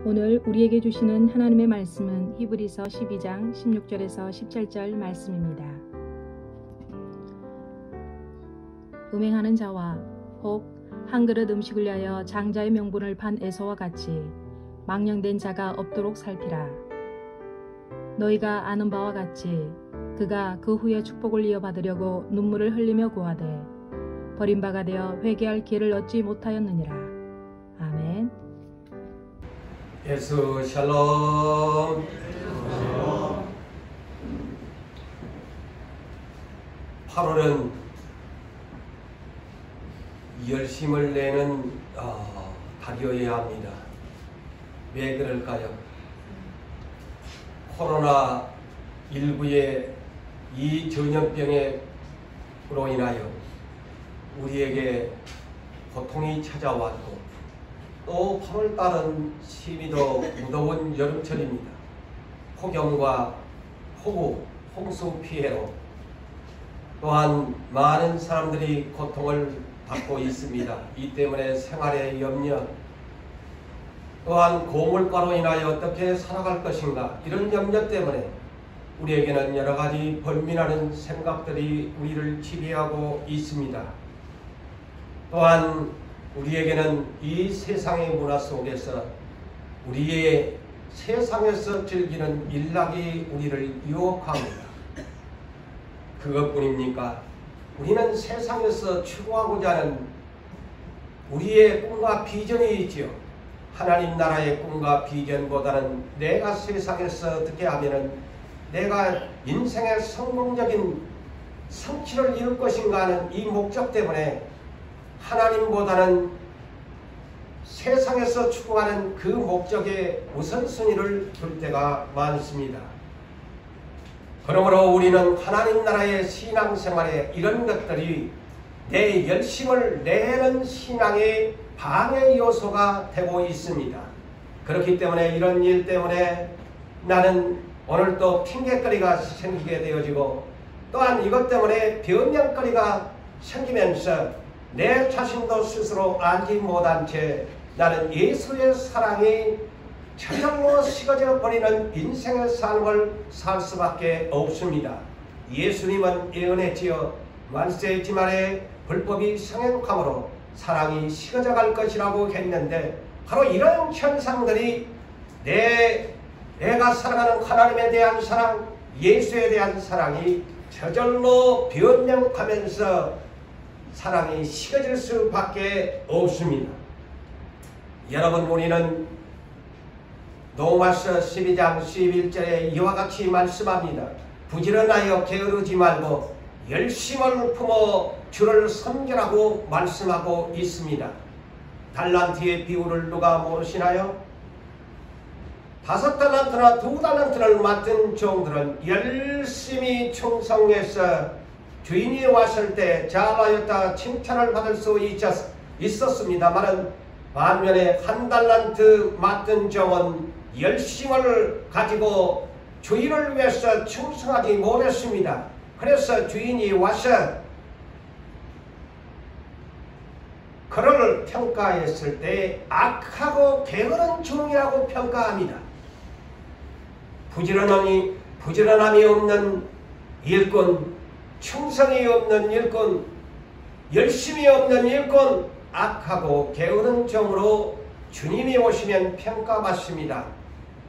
오늘 우리에게 주시는 하나님의 말씀은 히브리서 12장 16절에서 17절 말씀입니다. 음행하는 자와 혹 한 그릇 음식을 위하여 장자의 명분을 판 에서와 같이 망령된 자가 없도록 살피라. 너희가 아는 바와 같이 그가 그 후에 축복을 이어받으려고 눈물을 흘리며 구하되 버림바가 되어 회개할 기회를 얻지 못하였느니라. 아멘. 예수 샬롬. 8월은 열심을 내는 달이어야 합니다. 왜 그럴까요? 코로나19의 이 전염병으로 인하여 우리에게 고통이 찾아왔고 또 8월달은 심히 더 무더운 여름철입니다. 폭염과 폭우, 홍수 피해로 또한 많은 사람들이 고통을 받고 있습니다. 이 때문에 생활의 염려, 또한 고물가로 인하여 어떻게 살아갈 것인가, 이런 염려 때문에 우리에게는 여러 가지 벌민하는 생각들이 우리를 지배하고 있습니다. 또한 우리에게는 이 세상의 문화 속에서 우리의 세상에서 즐기는 일락이 우리를 유혹합니다. 그것뿐입니까? 우리는 세상에서 추구하고자 하는 우리의 꿈과 비전이 있지요. 하나님 나라의 꿈과 비전보다는 내가 세상에서 어떻게 하면은 내가 인생의 성공적인 성취를 이룰 것인가 하는 이 목적 때문에 하나님보다는 세상에서 추구하는 그 목적에 우선순위를 둘 때가 많습니다. 그러므로 우리는 하나님 나라의 신앙생활에 이런 것들이 내 열심을 내는 신앙의 방해 요소가 되고 있습니다. 그렇기 때문에 이런 일 때문에 나는 오늘 또 핑계거리가 생기게 되어지고 또한 이것 때문에 변명거리가 생기면서 내 자신도 스스로 알지 못한 채 나는 예수의 사랑이 저절로 식어져 버리는 인생의 삶을 살 수밖에 없습니다. 예수님은 예언했지요. 만세지만에 불법이 성행함으로 사랑이 식어져 갈 것이라고 했는데 바로 이런 현상들이 내가 사랑하는 하나님에 대한 사랑, 예수에 대한 사랑이 저절로 변명하면서 사랑이 식어질 수밖에 없습니다. 여러분, 우리는 로마서 12장 11절에 이와 같이 말씀합니다. 부지런하여 게으르지 말고 열심을 품어 주를 섬기라고 말씀하고 있습니다. 달란트의 비율을 누가 모르시나요? 5달란트나 2달란트를 맡은 종들은 열심히 충성해서 주인이 왔을 때 잘하였다 칭찬을 받을 수 있었습니다만 반면에 1달란트 맡은 종은 열심을 가지고 주인을 위해서 충성하지 못했습니다. 그래서 주인이 와서 그를 평가했을 때 악하고 게으른 종이라고 평가합니다. 부지런함이 없는 일꾼, 충성이 없는 일꾼, 열심이 없는 일꾼, 악하고 게으른 종으로 주님이 오시면 평가받습니다.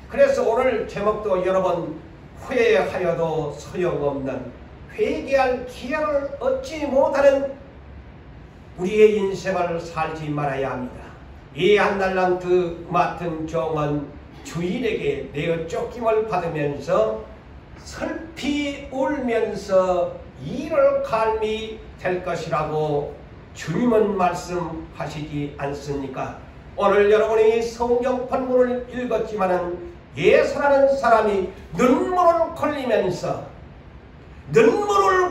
그래서 오늘 제목도 여러분, 후회하여도 소용없는, 회개할 기회를 얻지 못하는 우리의 인생을 살지 말아야 합니다. 이 1달란트 맡은 종은 주인에게 내어 쫓김을 받으면서 슬피 울면서 이를 갈미 될 것이라고 주님은 말씀하시지 않습니까? 오늘 여러분이 성경 본문을 읽었지만은 예수라는 사람이 눈물을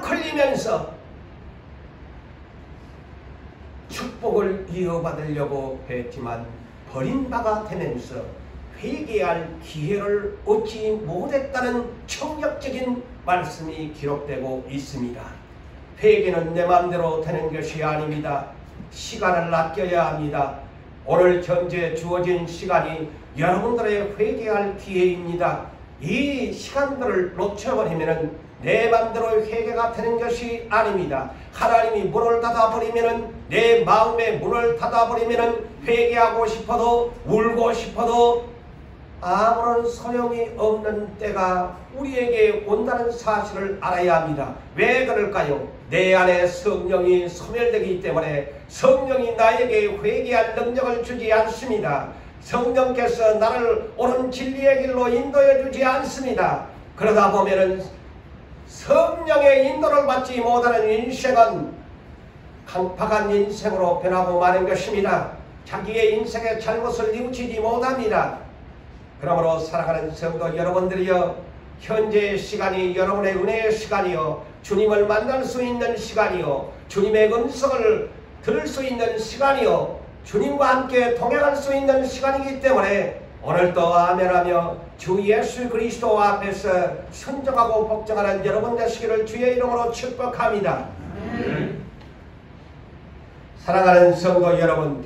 흘리면서 축복을 이어받으려고 했지만 버림바가 되면서 회개할 기회를 얻지 못했다는 충격적인 말씀이 기록되고 있습니다. 회개는 내 마음대로 되는 것이 아닙니다. 시간을 아껴야 합니다. 오늘 현재 주어진 시간이 여러분들의 회개할 기회입니다. 이 시간들을 놓쳐버리면 내 맘대로 회개가 되는 것이 아닙니다. 하나님이 문을 닫아버리면, 내 마음의 문을 닫아버리면 회개하고 싶어도 울고 싶어도 아무런 소용이 없는 때가 우리에게 온다는 사실을 알아야 합니다. 왜 그럴까요? 내 안에 성령이 소멸되기 때문에 성령이 나에게 회개할 능력을 주지 않습니다. 성령께서 나를 옳은 진리의 길로 인도해 주지 않습니다. 그러다 보면은 성령의 인도를 받지 못하는 인생은 강팍한 인생으로 변하고 마는 것입니다. 자기의 인생의 잘못을 뉘우치지 못합니다. 그러므로 사랑하는 성도 여러분들이여, 현재의 시간이 여러분의 은혜의 시간이요, 주님을 만날 수 있는 시간이요, 주님의 음성을 들을 수 있는 시간이요, 주님과 함께 동행할 수 있는 시간이기 때문에 오늘도 아멘하며 주 예수 그리스도 앞에서 순종하고 복종하는 여러분 되시기를 주의 이름으로 축복합니다. 사랑하는 성도 여러분,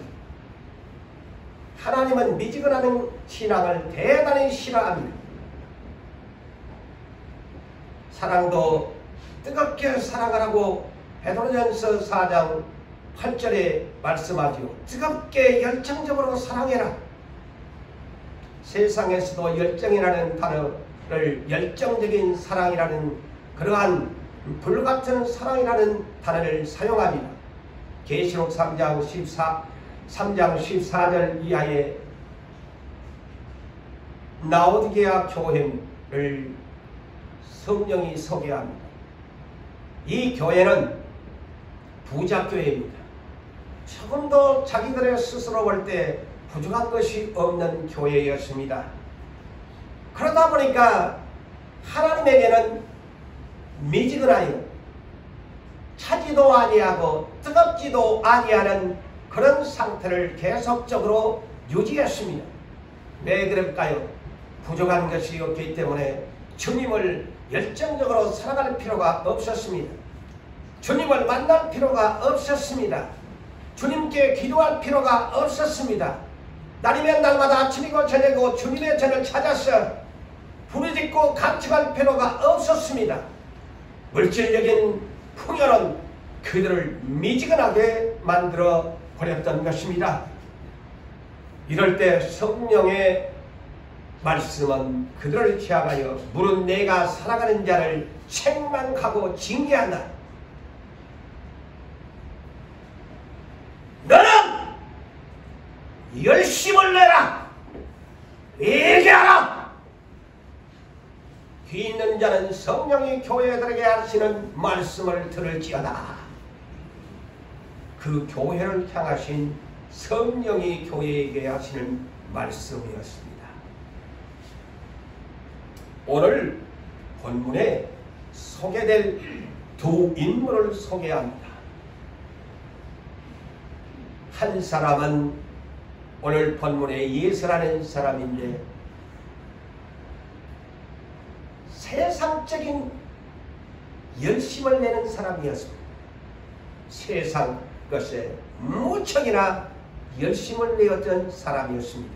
하나님은 미지근하는 신앙을 대단히 싫어합니다. 사랑도 뜨겁게 사랑하라고 베드로전서 4장 8절에 말씀하죠. 뜨겁게 열정적으로 사랑해라. 세상에서도 열정이라는 단어를 열정적인 사랑이라는, 그러한 불같은 사랑이라는 단어를 사용합니다. 계시록 3장 14절 이하에 라오디게아 교회를 성령이 소개합니다. 이 교회는 부자교회입니다. 조금도 자기들의 스스로 볼 때 부족한 것이 없는 교회였습니다. 그러다 보니까 하나님에게는 미지근하여 차지도 아니하고 뜨겁지도 아니하는 그런 상태를 계속적으로 유지했습니다. 왜 그럴까요? 부족한 것이 없기 때문에 주님을 열정적으로 사랑할 필요가 없었습니다. 주님을 만날 필요가 없었습니다. 주님께 기도할 필요가 없었습니다. 날이면 날마다 아침이고 저녁이고 주님의 전을 찾아서 부르짖고 간청할 필요가 없었습니다. 물질적인 풍요는 그들을 미지근하게 만들어 버렸던 것입니다. 이럴 때 성령의 말씀은 그들을 향하여 물은 내가 사랑하는 자를 책망하고 징계한다. 너는 열심을 내라. 회개하라. 귀 있는 자는 성령이 교회들에게 하시는 말씀을 들을지어다. 그 교회를 향하신 성령이 교회에게 하시는 말씀이었습니다. 오늘 본문에 소개될 두 인물을 소개합니다. 한 사람은 오늘 본문에 예수라는 사람인데 세상적인 열심을 내는 사람이었습니다. 세상 것에 무척이나 열심을 내었던 사람이었습니다.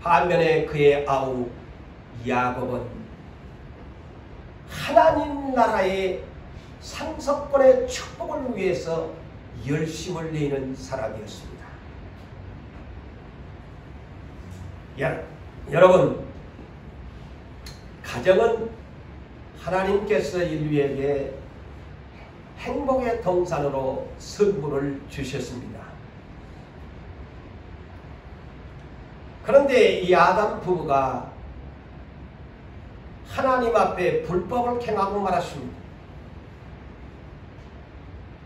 반면에 그의 아우 야곱은 하나님 나라의 상속권의 축복을 위해서 열심을 내는 사람이었습니다. 여러분, 가정은 하나님께서 인류에게 행복의 동산으로 선물을 주셨습니다. 그런데 이 아담 부부가 하나님 앞에 불법을 행하고 말았습니다.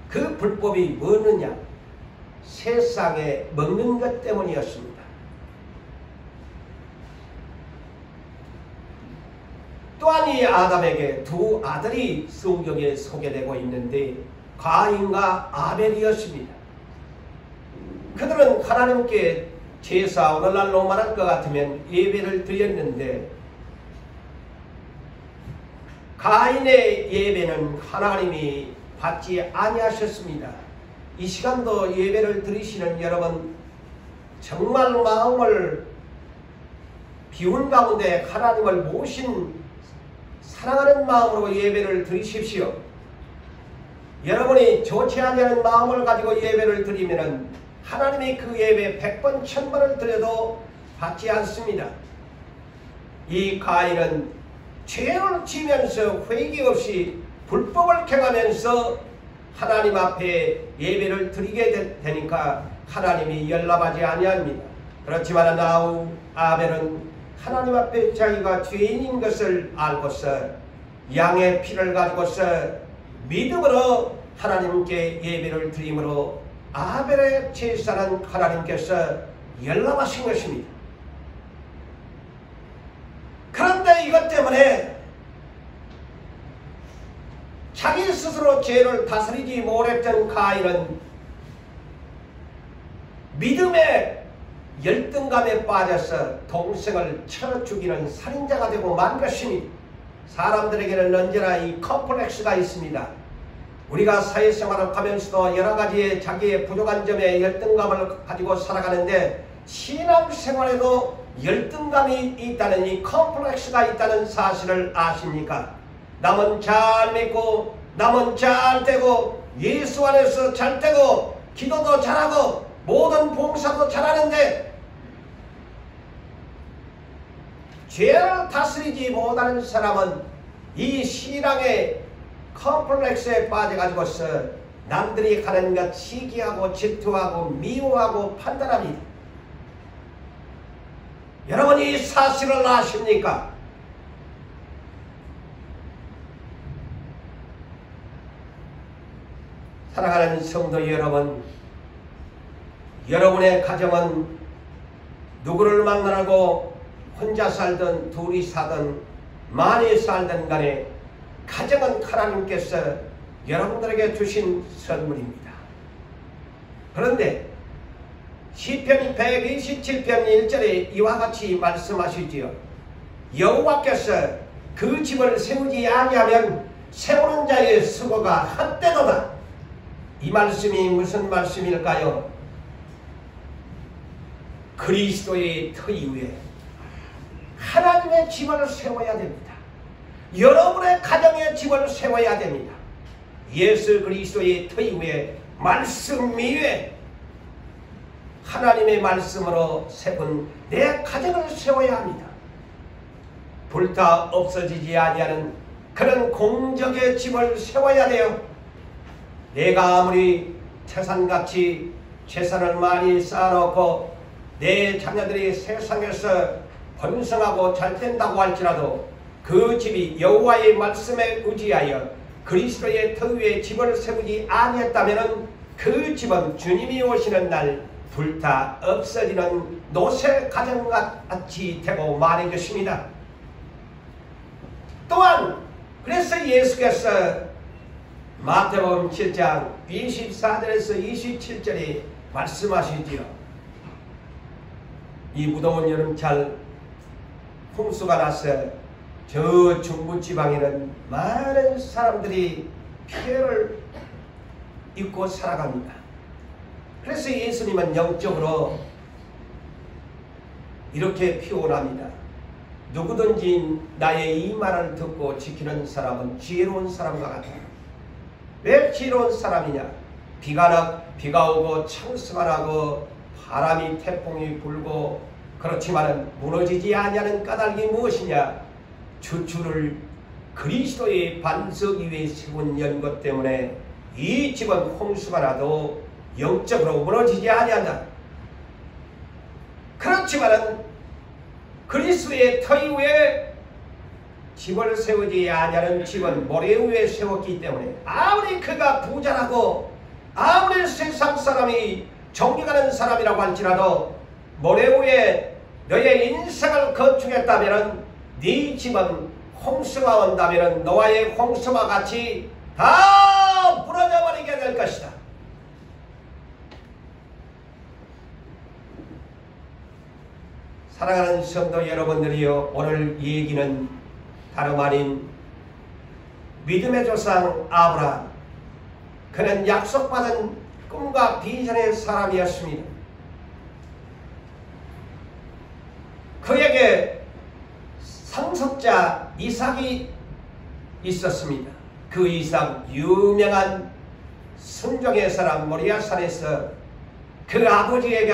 그 불법이 뭐느냐? 세상에 먹는 것 때문이었습니다. 또한 이 아담에게 두 아들이 성경에 소개되고 있는데 가인과 아벨이었습니다. 그들은 하나님께 제사, 오늘날로 말할 것 같으면 예배를 드렸는데 가인의 예배는 하나님이 받지 아니하셨습니다. 이 시간도 예배를 드리시는 여러분, 정말 마음을 비운 가운데 하나님을 모신 사랑하는 마음으로 예배를 드리십시오. 여러분이 좋지 않은 마음을 가지고 예배를 드리면 하나님이 그 예배 100번 1000번을 드려도 받지 않습니다. 이 가인은 죄를 지면서 회개 없이 불법을 행하면서 하나님 앞에 예배를 드리게 되니까 하나님이 연락하지 아니합니다. 그렇지만 아우 아벨은 하나님 앞에 자기가 죄인인 것을 알고서 양의 피를 가지고서 믿음으로 하나님께 예배를 드림으로 아벨의 제사는 하나님께서 연락하신 것입니다. 그런데 이것 때문에 자기 스스로 죄를 다스리지 못했던 가인은 믿음의 열등감에 빠져서 동생을 쳐 죽이는 살인자가 되고 만 것입니다. 사람들에게는 언제나 이 컴플렉스가 있습니다. 우리가 사회생활을 하면서도 여러가지의 자기의 부족한 점에 열등감을 가지고 살아가는데 신앙생활에도 열등감이 있다는 이 컴플렉스가 있다는 사실을 아십니까? 남은 잘 믿고 남은 잘 되고 예수 안에서 잘 되고 기도도 잘하고 모든 봉사도 잘하는데 죄를 다스리지 못하는 사람은 이 신앙의 컴플렉스에 빠져가지고서 남들이 가는 것 시기하고 질투하고 미워하고 판단합니다. 여러분 이 사실을 아십니까? 사랑하는 성도 여러분, 여러분의 가정은 누구를 만나고 혼자 살든 둘이 살든 많이 살든 간에 가정은 하나님께서 여러분들에게 주신 선물입니다. 그런데 시편 127편 1절에 이와 같이 말씀하시지요. 여호와께서 그 집을 세우지 아니하면 세우는 자의 수고가 헛되도다. 이 말씀이 무슨 말씀일까요? 그리스도의 터 위에 하나님의 집을 세워야 됩니다. 여러분의 가정의 집을 세워야 됩니다. 예수 그리스도의 터 위에 말씀 위에 하나님의 말씀으로 세운 내 가정을 세워야 합니다. 불타 없어지지 아니하는 그런 공적의 집을 세워야 돼요. 내가 아무리 태산같이 재산을 많이 쌓아놓고 내 자녀들이 세상에서 번성하고 잘 된다고 할지라도 그 집이 여호와의 말씀에 의지하여 그리스도의 터 위에 집을 세우지 아니했다면 그 집은 주님이 오시는 날 불타 없어지는 노새 가정같이 되고 말인 것입니다. 또한 그래서 예수께서 마태복음 7장 24절에서 27절에 말씀하시지요. 이 무더운 여름철 홍수가 나서 저 중부지방에는 많은 사람들이 피해를 입고 살아갑니다. 그래서 예수님은 영적으로 이렇게 표현합니다. 누구든지 나의 이 말을 듣고 지키는 사람은 지혜로운 사람과 같다. 왜 지혜로운 사람이냐? 비가 오고 창수가 나고 바람이 태풍이 불고 그렇지만 무너지지 아니하는 까닭이 무엇이냐? 주추를 그리스도의 반석 위에 세운 연것 때문에 이 집은 홍수가 나도 영적으로 무너지지 아니한다. 그렇지만 그리스도의 터 위에 집을 세우지 아니하는 집은 모래 위에 세웠기 때문에 아무리 그가 부자라고 아무리 세상 사람이 존경하는 사람이라고 할지라도 모래 위에 너의 인생을 건축했다면 네 집은 홍수가 온다면 노아의 홍수와 같이 다 무너져 버리게 될 것이다. 사랑하는 성도 여러분들이요, 오늘 이 얘기는 다름 아닌 믿음의 조상 아브라함, 그는 약속받은 꿈과 비전의 사람이었습니다. 그에게 상속자 이삭이 있었습니다. 그 이삭 유명한 순종의 사람 모리아산에서 그 아버지에게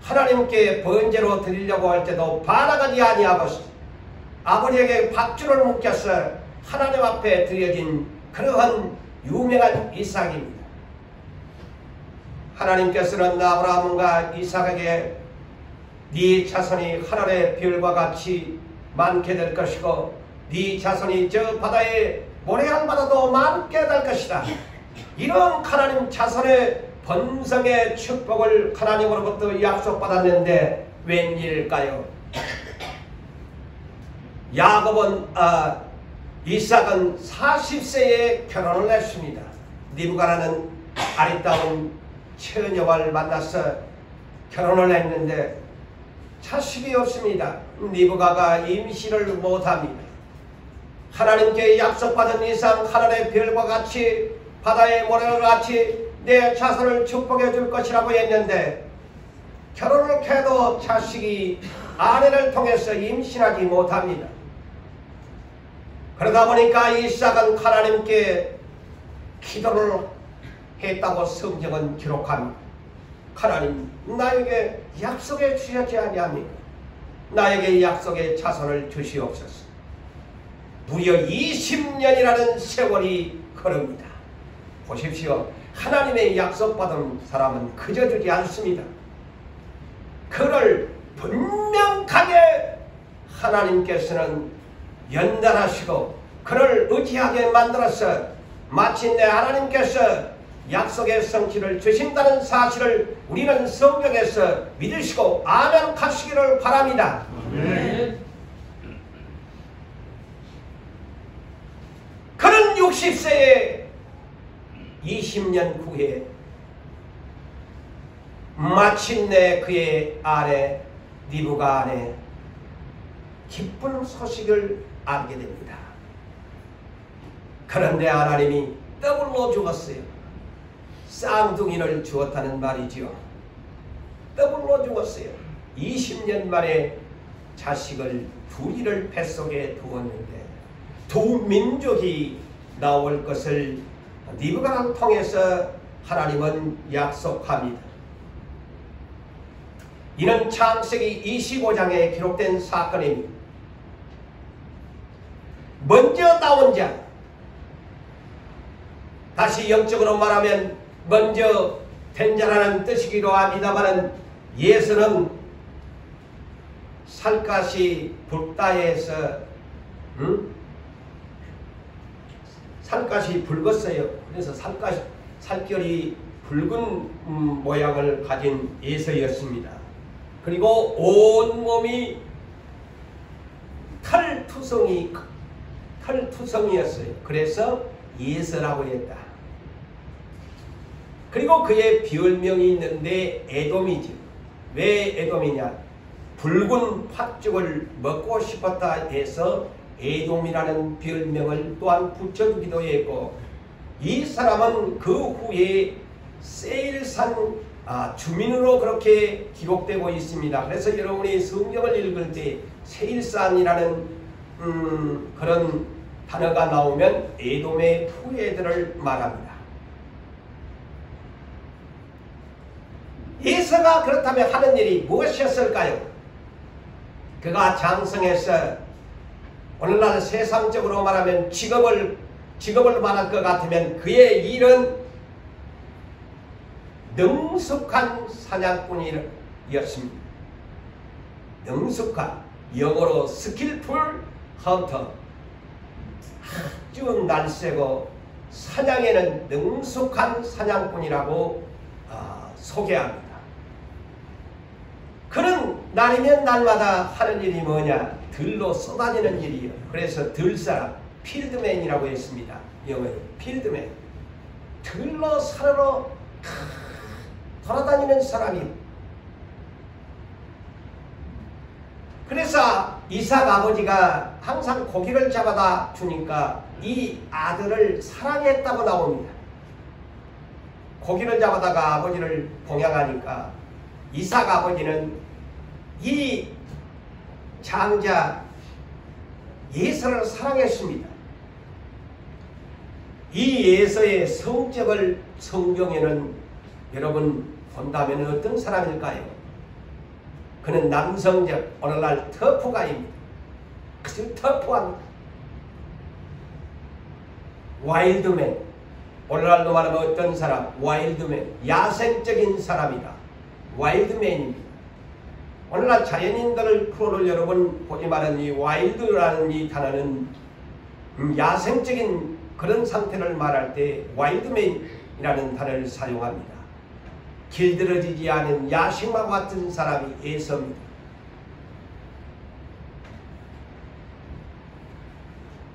하나님께 번제로 드리려고 할 때도 반항하지 아니하고 아버지에게 밧줄을 묶여서 하나님 앞에 드려진 그러한 유명한 이삭입니다. 하나님께서는 아브라함과 이삭에게 네 자손이 하늘의 별과 같이 많게 될 것이고 네 자손이 저 바다의 모래알바다도 많게 될 것이다. 이런 하나님 자손의 번성의 축복을 하나님으로부터 약속받았는데 웬일일까요? 이삭은 40세에 결혼을 했습니다. 리브가라는 아리따운 처녀를 만나서 결혼을 했는데 자식이 없습니다. 리브가가 임신을 못합니다. 하나님께 약속받은 이상 하늘의 별과 같이 바다의 모래와 같이 내 자손을 축복해 줄 것이라고 했는데 결혼을 해도 자식이 아내를 통해서 임신하지 못합니다. 그러다 보니까 이삭은 하나님께 기도를 했다고 성경은 기록합니다. 하나님, 나에게 약속해 주셨지 아니합니까? 나에게 약속의 자손을 주시옵소서. 무려 20년이라는 세월이 흐릅니다. 보십시오. 하나님의 약속받은 사람은 그저 주지 않습니다. 그를 분명하게 하나님께서는 연단하시고 그를 의지하게 만들어서 마침내 하나님께서 약속의 성취를 주신다는 사실을 우리는 성경에서 믿으시고 아멘하시기를 바랍니다. 네. 그는 60세에 20년 후에 마침내 그의 아내 리브가 안에 기쁜 소식을 알게 됩니다. 그런데 하나님이 더블로 죽었어요. 쌍둥이를 주었다는 말이지요. 더블로 죽었어요. 20년 만에 자식을 둘이를 뱃속에 두었는데 두 민족이 나올 것을 리브가를 통해서 하나님은 약속합니다. 이는 창세기 25장에 기록된 사건입니다. 먼저 나온 자, 다시 영적으로 말하면 먼저 된 자라는 뜻이기도 합니다만 예수는 살갗이 붉다해서 살갗이 붉었어요. 그래서 살결이 붉은 모양을 가진 예수였습니다. 그리고 온몸이 털투성이었어요. 그래서 예수라고 했다. 그리고 그의 별명이 있는데 에돔이죠. 왜 에돔이냐? 붉은 팥죽을 먹고 싶었다 해서 에돔이라는 별명을 또한 붙여주기도 했고, 이 사람은 그 후에 세일산 주민으로 그렇게 기록되고 있습니다. 그래서 여러분이 성경을 읽을 때 세일산이라는 그런 단어가 나오면 에돔의 후예들을 말합니다. 예수가 그렇다면 하는 일이 무엇이었을까요? 그가 장성해서 오늘날 세상적으로 말하면 직업을 말할 것 같으면 그의 일은 능숙한 사냥꾼이었습니다. 능숙한, 영어로 스킬풀 헌터, 아주 날쌔고 사냥에는 능숙한 사냥꾼이라고 소개합니다. 그는 날이면 날마다 하는 일이 뭐냐? 들로 쏘다니는 일이에요. 그래서 들사람, 필드맨이라고 했습니다. 영어로 필드맨. 들로 산으로 돌아다니는 사람이에요. 그래서 이삭 아버지가 항상 고기를 잡아다 주니까 이 아들을 사랑했다고 나옵니다. 고기를 잡아다가 아버지를 봉양하니까 이삭 아버지는 이 장자 예서를 사랑했습니다. 이 예서의 성격을 성경에는 여러분 본다면 어떤 사람일까요? 그는 남성적 오늘날 터프가입니다. 아주 터프합니다. 와일드맨, 오늘날로 말하면 어떤 사람? 와일드맨, 야생적인 사람이다. 와일드맨입니다. 오늘날 자연인들을 프로를 여러분 보지만은 이 와일드라는 이 단어는 야생적인 그런 상태를 말할 때 와일드맨이라는 단어를 사용합니다. 길들여지지 않은 야생마 같은 사람이 에서입니다.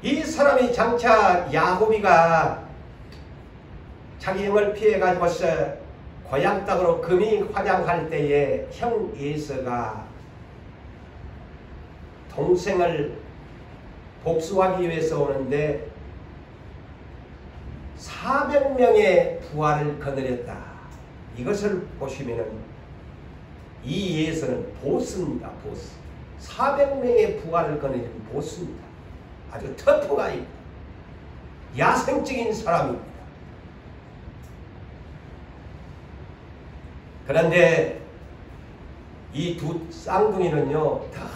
이 사람이 장차 야곱이가 자기 형을 피해가지고서 고향 땅으로 금이 환양할 때에 형 에서가 동생을 복수하기 위해서 오는데 400명의 부하를 거느렸다. 이것을 보시면은 이 예서는 보스입니다. 보스. 400명의 부하를 거느린 보스입니다. 아주 터프가 있다. 야생적인 사람입니다. 그런데 이 두 쌍둥이는요, 다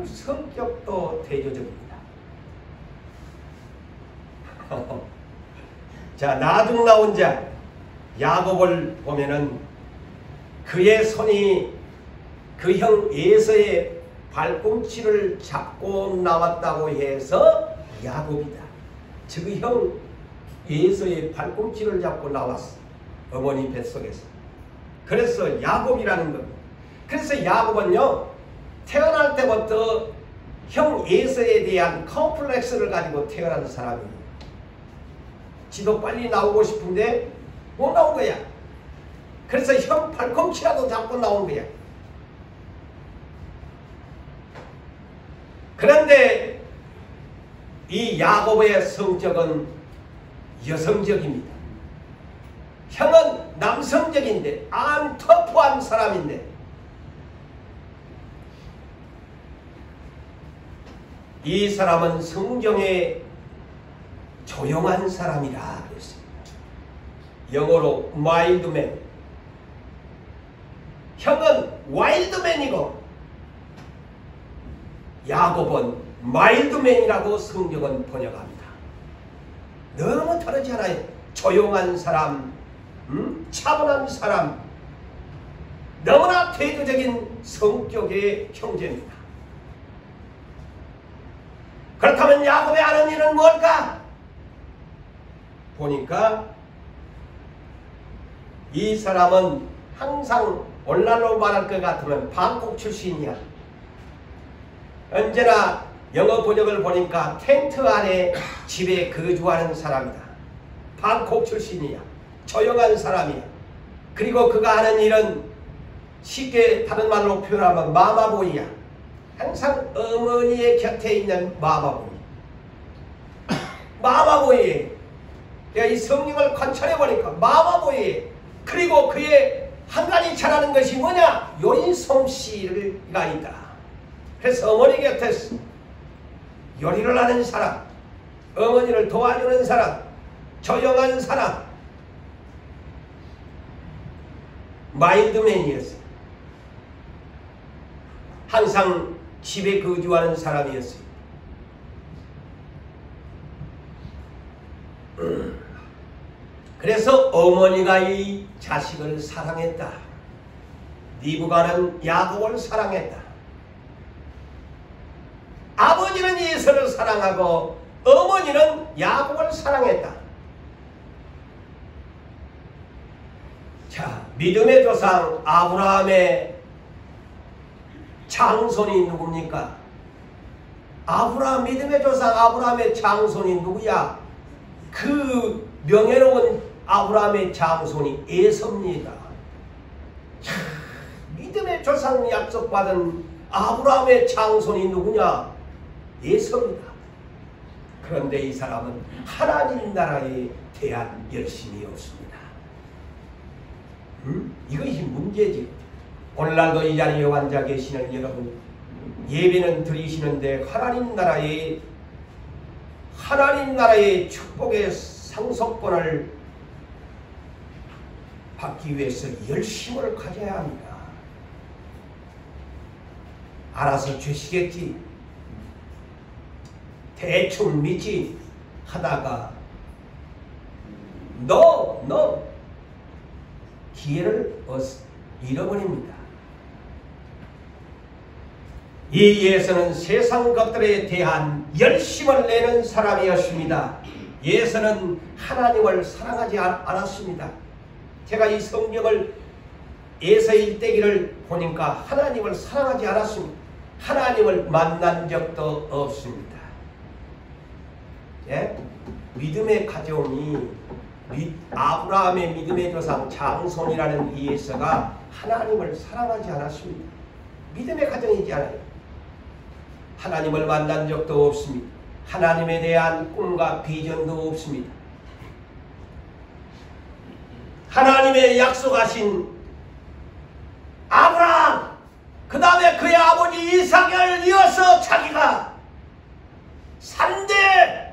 성격도 대조적입니다. 자, 나중 나온 자 야곱을 보면은 그의 손이 그 형 에서의 발꿈치를 잡고 나왔다고 해서 야곱이다. 즉 형 에서의 발꿈치를 잡고 나왔어. 어머니 뱃속에서. 그래서 야곱이라는 겁니다. 그래서 야곱은요, 태어날 때부터 형 에서에 대한 컴플렉스를 가지고 태어난 사람이에요. 지도 빨리 나오고 싶은데 못 나온 거야. 그래서 형 팔꿈치라도 잡고 나온 거야. 그런데 이 야곱의 성격은 여성적입니다. 형은 남성적인데 안 터프한 사람인데 이 사람은 성경에 조용한 사람이라 그랬습니다. 영어로 마일드맨. 형은 와일드맨이고 야곱은 마일드맨이라고 성경은 번역합니다. 너무 다르지 않아요? 조용한 사람, 차분한 사람, 너무나 대조적인 성격의 형제입니다. 그렇다면 야곱의 하는 일은 뭘까? 보니까 이 사람은 항상 오늘날로 말할 것 같으면 방콕 출신이야. 언제나 영어 번역을 보니까 텐트 안에 집에 거주하는 사람이다. 방콕 출신이야. 조용한 사람이야. 그리고 그가 하는 일은 쉽게 다른 말로 표현하면 마마보이야. 항상 어머니의 곁에 있는 마마보이. 마마보이. 내가 이 성경을 관찰해 보니까 마마보이. 그리고 그의 한 가지 잘하는 것이 뭐냐? 요리 솜씨가 있다. 그래서 어머니 곁에서 요리를 하는 사람, 어머니를 도와주는 사람, 조용한 사람, 마일드맨이었어요. 항상 집에 거주하는 사람이었어요. 그래서 어머니가 이 자식을 사랑했다. 리브가는 야곱을 사랑했다. 아버지는 예서를 사랑하고 어머니는 야곱을 사랑했다. 자, 믿음의 조상 아브라함의 장손이 누굽니까? 아브라함, 믿음의 조상 아브라함의 장손이 누구야? 그 명예로운 아브라함의 장손이 에서입니다. 믿음의 조상 약속받은 아브라함의 장손이 누구냐? 에서입니다. 그런데 이 사람은 하나님 나라에 대한 열심이 없습니다. 이것이 문제지. 오늘날도 이 자리에 앉아 계시는 여러분, 예배는 드리시는데 하나님 나라의 축복의 상속권을 받기 위해서 열심을 가져야 합니다. 알아서 주시겠지, 대충 믿지 하다가 너 기회를 잃어버립니다. 이 예수는 세상 것들에 대한 열심을 내는 사람이었습니다. 예수는 하나님을 사랑하지 않았습니다. 제가 이 성경을 에서 일대기를 보니까 하나님을 사랑하지 않았습니다. 하나님을 만난 적도 없습니다. 예? 믿음의 가정이 아브라함의 믿음의 조상 장손이라는 이 예서가 하나님을 사랑하지 않았습니다. 믿음의 가정이지 않아요. 하나님을 만난 적도 없습니다. 하나님에 대한 꿈과 비전도 없습니다. 하나님의 약속하신 아브라함, 그 다음에 그의 아버지 이삭을 이어서 자기가 3대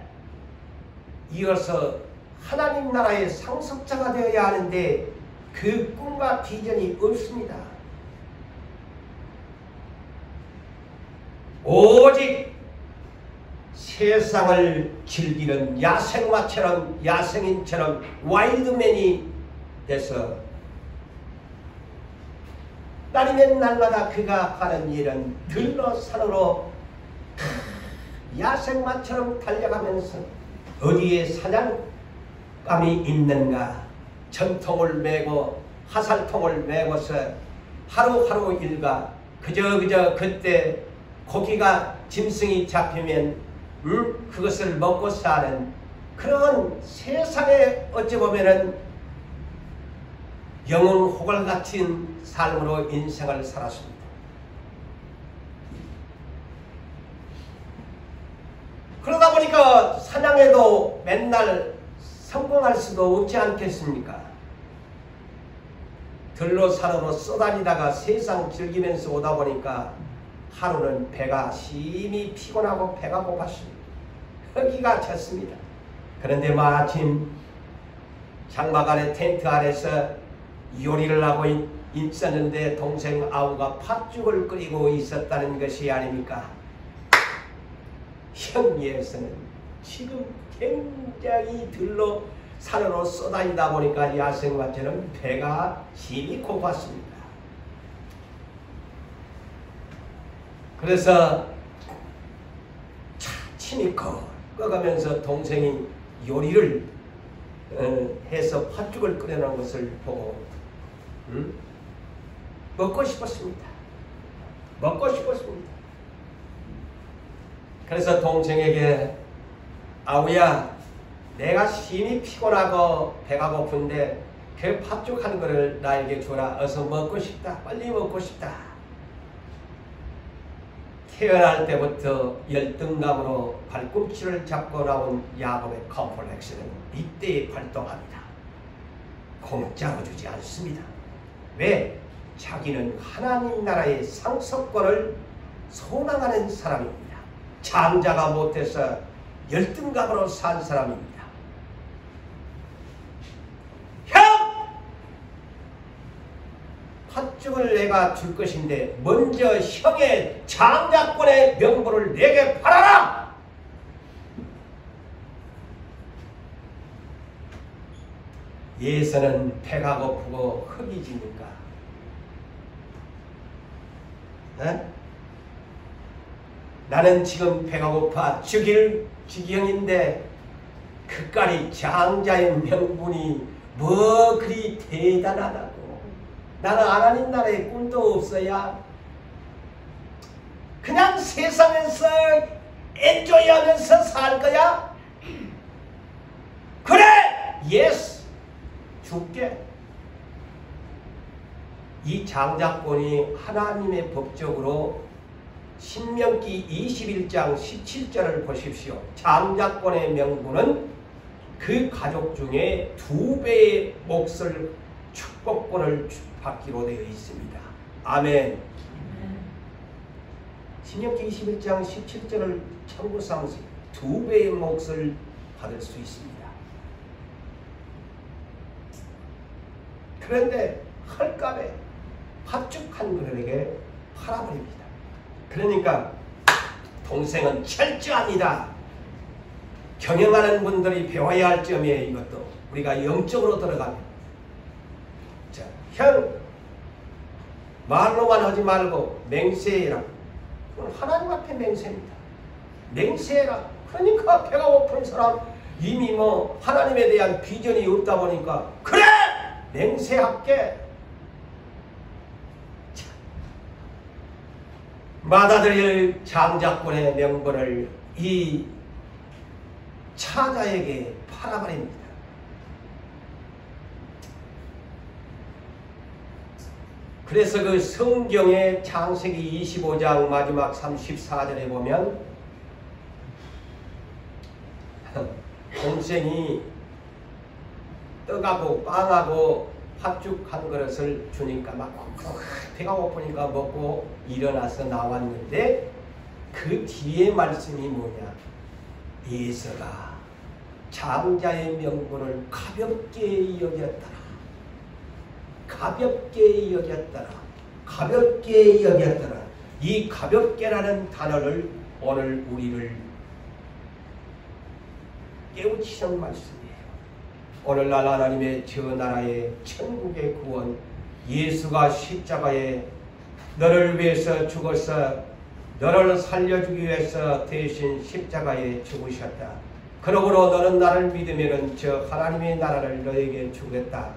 이어서 하나님 나라의 상속자가 되어야 하는데 그 꿈과 비전이 없습니다. 오직 세상을 즐기는 야생인처럼 와일드맨이 돼서 날이면 날마다 그가 하는 일은 들러 산으로 야생마처럼 달려가면서 어디에 사냥감이 있는가 전통을 메고 화살통을 메고서 하루하루 일가 그저 그때 고기가 짐승이 잡히면 그것을 먹고 사는 그런 세상에 어찌 보면은 영혼 호걸 같은 삶으로 인생을 살았습니다. 그러다 보니까 사냥에도 맨날 성공할 수도 없지 않겠습니까? 들로 산으로 쏘다니다가 세상 즐기면서 오다 보니까 하루는 배가 심히 피곤하고 배가 고팠습니다. 허기가 찼습니다. 그런데 마침 장막 안에 텐트 안에서 요리를 하고 있었는데 동생 아우가 팥죽을 끓이고 있었다는 것이 아닙니까? 형제에서는 지금 굉장히 들로 산으로 쏘다니다 보니까 야생마처럼 배가 심히 고팠습니다. 그래서 침이 꺼가면서 동생이 요리를 해서 팥죽을 끓여놓은 것을 보고 먹고 싶었습니다. 그래서 동생에게 아우야, 내가 심히 피곤하고 배가 고픈데 그 팥죽 한 그릇을 나에게 줘라. 어서 먹고 싶다. 빨리 먹고 싶다. 태어날 때부터 열등감으로 발꿈치를 잡고 나온 야곱의 컴플렉스는 이때에 발동합니다. 공짜로 주지 않습니다. 왜? 자기는 하나님 나라의 상속권을 소망하는 사람입니다. 장자가 못해서 열등감으로 산 사람입니다. 형! 팥죽을 내가 줄 것인데 먼저 형의 장자권의 명분을 내게 팔아라! 예서는 배가 고프고 흙이 지니까 나는 지금 배가 고파 죽일 지경인데 그까리 장자의 명분이 뭐 그리 대단하다고. 나는 하나님 나라의 꿈도 없어야 그냥 세상에서 엔조이하면서 살 거야? 그래! 예스! 줄게. 이 장자권이 하나님의 법적으로 신명기 21장 17절을 보십시오. 장자권의 명분은 그 가족 중에 2배의 몫을 축복권을 받기로 되어 있습니다. 아멘. 신명기 21장 17절을 참고 삼으시 2배의 몫을 받을 수 있습니다. 그런데 헐값에 팥죽 한 그릇에게 팔아버립니다. 그러니까 동생은 철저합니다. 경영하는 분들이 배워야 할 점이에요. 이것도 우리가 영적으로 들어가면, 자, 형 말로만 하지 말고 맹세해라. 그건 하나님 앞에 맹세입니다. 맹세해라. 그러니까 배가 고픈 사람, 이미 뭐 하나님에 대한 비전이 없다 보니까 그래! 맹세할게. 맏아들 장자권의 명분을 이 차자에게 팔아버립니다. 그래서 그 성경의 창세기 25장 마지막 34절에 보면 동생이 떡하고 빵하고 팥죽 한 그릇을 주니까 막 배가 고프니까 먹고 일어나서 나왔는데 그 뒤에 말씀이 뭐냐? 에서가 장자의 명분을 가볍게 여겼더라. 가볍게 여겼더라. 가볍게 여겼더라. 이 가볍게라는 단어를 오늘 우리를 깨우치는 말씀이에요. 오늘날 하나님의 저 나라의 천국의 구원, 예수가 십자가에 너를 위해서 죽어서 너를 살려주기 위해서 대신 십자가에 죽으셨다. 그러므로 너는 나를 믿으면 저 하나님의 나라를 너에게 주겠다.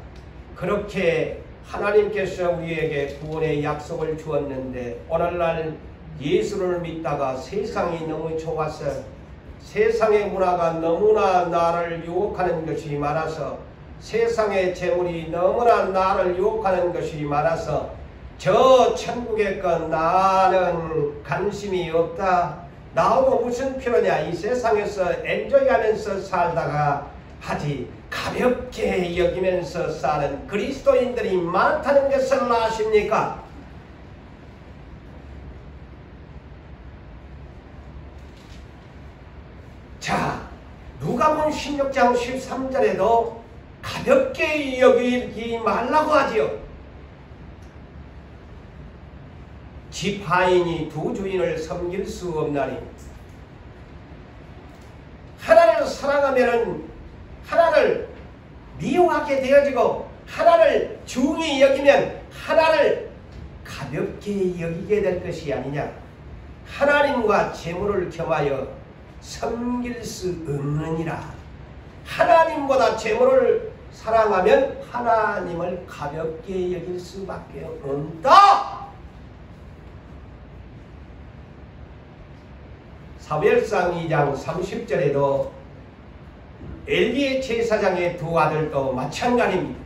그렇게 하나님께서 우리에게 구원의 약속을 주었는데 오늘날 예수를 믿다가 세상이 너무 좋아서 세상의 문화가 너무나 나를 유혹하는 것이 많아서 세상의 재물이 너무나 나를 유혹하는 것이 많아서 저 천국의 것 나는 관심이 없다. 나하고 무슨 필요냐. 이 세상에서 엔조이하면서 살다가 하지 가볍게 여기면서 사는 그리스도인들이 많다는 것을 아십니까? 자, 누가복음 16장 13절에도 가볍게 여기지 말라고 하지요. 집 하인이 두 주인을 섬길 수 없나니 하나를 사랑하면은 하나를 미워하게 되어지고 하나를 중히 여기면 하나를 가볍게 여기게 될 것이 아니냐. 하나님과 재물을 겸하여 섬길 수 없느니라. 하나님보다 재물을 사랑하면 하나님을 가볍게 여길 수밖에 없다. 사무엘상 2장 30절에도 엘리의 제사장의 두 아들도 마찬가지입니다.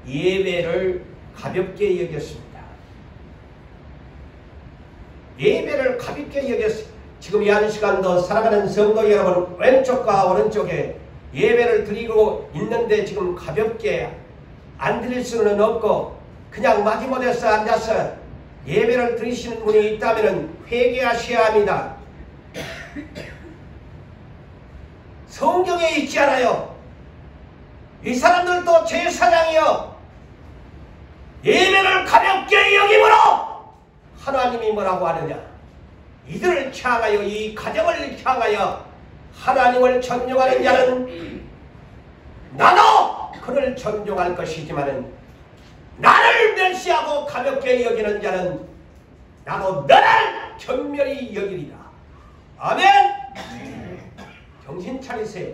예배를 가볍게 여겼습니다. 예배를 가볍게 여겼습니다. 지금 이 한 시간도 살아가는 성도 여러분 왼쪽과 오른쪽에 예배를 드리고 있는데 지금 가볍게 안 드릴 수는 없고 그냥 마지못해서 앉아서 예배를 드리시는 분이 있다면 회개하셔야 합니다. 성경에 있지 않아요. 이 사람들도 제사장이요 예배를 가볍게 여김으로 하나님이 뭐라고 하느냐. 이들을 향하여 이 가정을 향하여 하나님을 존중하는 자는 나도 그를 존중할 것이지만 나를 멸시하고 가볍게 여기는 자는 나도 너를 견멸히 여기리라. 아멘. 정신 차리세요.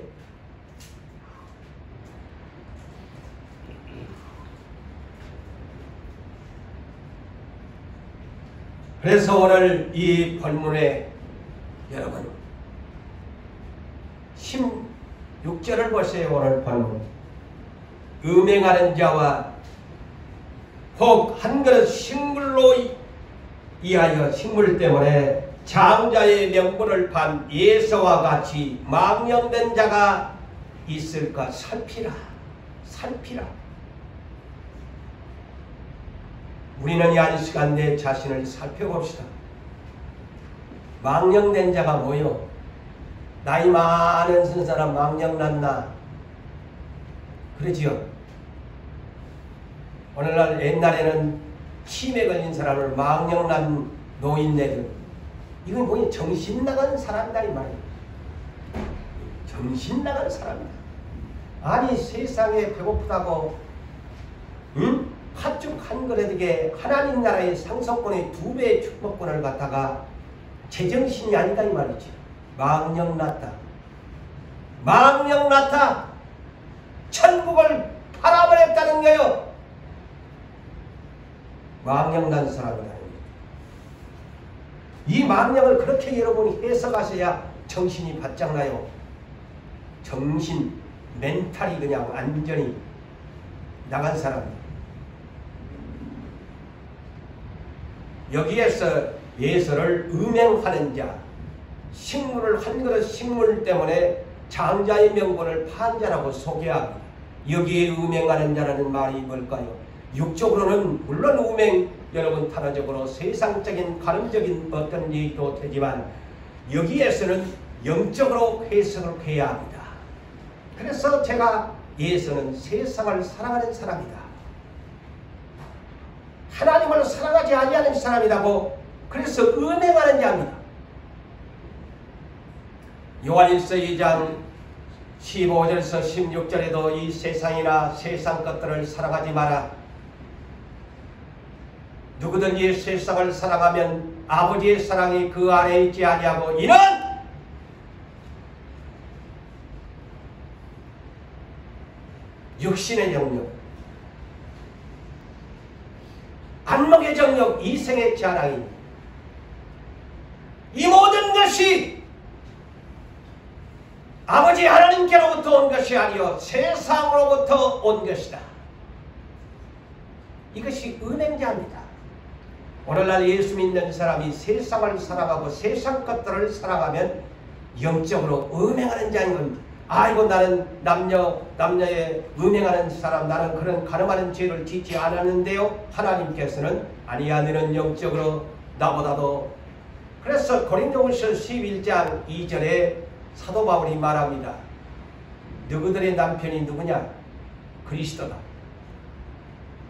그래서 오늘 이 본문에 여러분 16절을 보세요. 오늘 본문 음행하는 자와 혹 한 그릇 식물로 이하여 식물 때문에 장자의 명분을 판 예서와 같이 망령된 자가 있을까 살피라. 살피라. 우리는 이 한 시간 내 자신을 살펴봅시다. 망령된 자가 뭐요? 나이 많은 쓴 사람 망령났나? 그러지요. 오늘날 옛날에는 치매 걸린 사람을 망령난 노인네들, 이건 뭐냐? 정신 나간 사람이다 이 말이에요. 정신 나간 사람이다. 아니 세상에 배고프다고 팥죽 한 그릇에 하나님 나라의 상속권의 2배의 축복권을 갖다가 제정신이 아니다 이 말이지. 망령났다. 망령났다. 천국을 팔아버렸다는 거요. 망령난 사람이라는 거예요. 이 망령을 그렇게 여러분이 해석하셔야 정신이 바짝 나요. 정신, 멘탈이 그냥 완전히 나간 사람이에요. 여기에서 예서를 음행하는 자, 식물을 한 그릇 식물 때문에 장자의 명분을 판 자라고 소개합니다. 여기에 음행하는 자라는 말이 뭘까요? 육적으로는 물론 음행, 여러분 단어적으로 세상적인 가늠적인 어떤 얘기도 되지만 여기에서는 영적으로 해석을 해야 합니다. 그래서 제가 예서는 세상을 사랑하는 사람이다. 하나님을 사랑하지 아니하는 사람이라고 그래서 음행하는 자입니다. 요한일서 2장 15절에서 16절에도 이 세상이나 세상 것들을 사랑하지 마라. 누구든지 세상을 사랑하면 아버지의 사랑이 그 안에 있지 아니하고 이는 육신의 영역, 안목의 정력, 이생의 자랑입니다. 이 모든 것이 아버지 하나님께로부터 온 것이 아니요 세상으로부터 온 것이다. 이것이 은행자입니다. 오늘날 예수 믿는 사람이 세상을 사랑하고 세상 것들을 사랑하면 영적으로 음행하는 자인 겁니다. 아이고 나는 남녀에 음행하는 사람, 나는 그런 가늠하는 죄를 짓지 않았는데요. 하나님께서는 아니야 너는 영적으로 나보다도. 그래서 고린도후서 11장 2절에 사도 바울이 말합니다. 너희들의 남편이 누구냐? 그리스도다.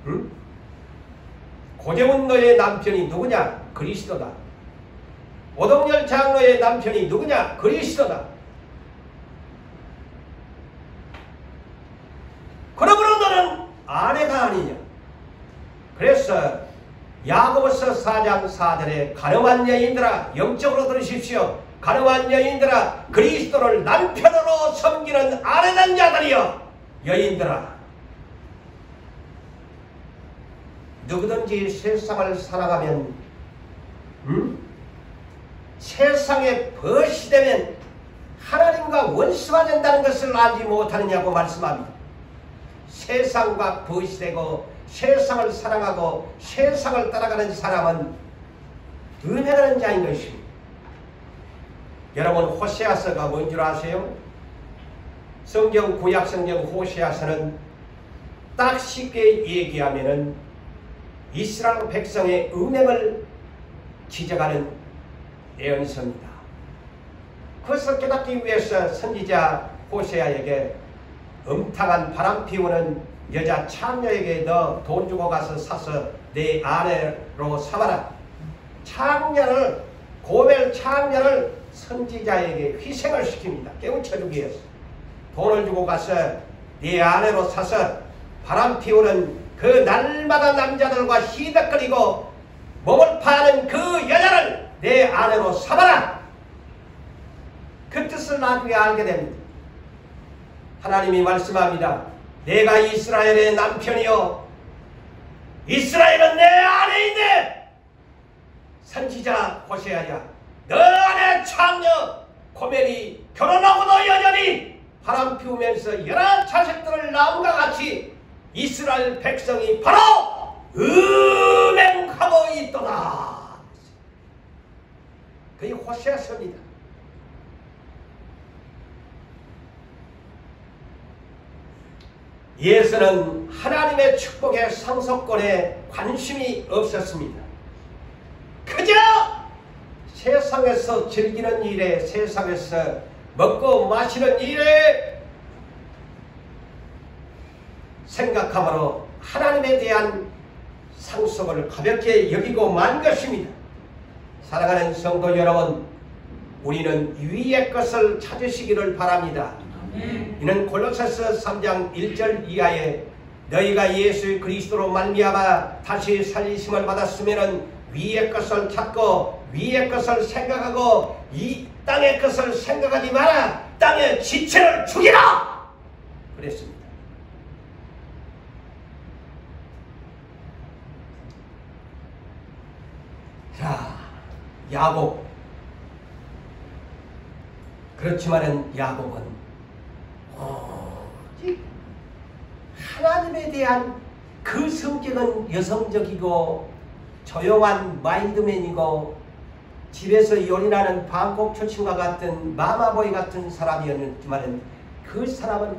응? 고재문 너의 남편이 누구냐? 그리스도다. 오동열 장로의 남편이 누구냐? 그리스도다. 그러므로 너는 아내가 아니냐? 그래서 야고보서 4장 4절에 가늠한 여인들아 영적으로 들으십시오. 가늠한 여인들아 그리스도를 남편으로 섬기는 아내된 자들이여 여인들아 누구든지 세상을 사랑하면 세상에 벗이 되면 하나님과 원수가 된다는 것을 알지 못하느냐고 말씀합니다. 세상과 벗이 되고 세상을 사랑하고 세상을 따라가는 사람은 음행하는 자인 것입니다. 여러분 호세아서가 뭔 줄 아세요? 성경 구약성경 호세아서는 딱 쉽게 얘기하면은 이스라엘 백성의 음행을 지적하는 예언서입니다. 그것을 깨닫기 위해서 선지자 호세아에게 음탕한 바람 피우는 여자 창녀에게 너 돈 주고 가서 사서 내 아내로 삼아라. 창녀를 고멜 창녀를 선지자에게 희생을 시킵니다. 깨우쳐주기 위해서 돈을 주고 가서 네 아내로 사서 바람 피우는 그 날마다 남자들과 희덕거리고 몸을 파는 그 여자를 내 아내로 삼아라. 그 뜻을 나중에 알게 됩니다. 하나님이 말씀합니다. 내가 이스라엘의 남편이요 이스라엘은 내 아내인데 선지자 호세아야 너 아내 창녀 고멜이 결혼하고도 여전히 바람 피우면서 여러 자식들을 낳음과 같이 이스라엘 백성이 바로 음행하고 있도다. 그게 호세아서입니다. 예수는 하나님의 축복의 상속권에 관심이 없었습니다. 그저 세상에서 즐기는 일에, 세상에서 먹고 마시는 일에 생각함으로 하나님에 대한 상속을 가볍게 여기고 만 것입니다. 사랑하는 성도 여러분, 우리는 위의 것을 찾으시기를 바랍니다. 이는 골로새서 3장 1절 이하에 너희가 예수 그리스도로 말미암아 다시 살리심을 받았으면 위의 것을 찾고 위의 것을 생각하고 이 땅의 것을 생각하지 마라. 땅의 지체를 죽이라. 그랬습니다. 자, 야곱. 그렇지만은 야곱은 하나님에 대한 그 성격은 여성적이고 조용한 마인드맨이고 집에서 요리하는 방콕 초친과 같은 마마보이 같은 사람이었지만 그 사람은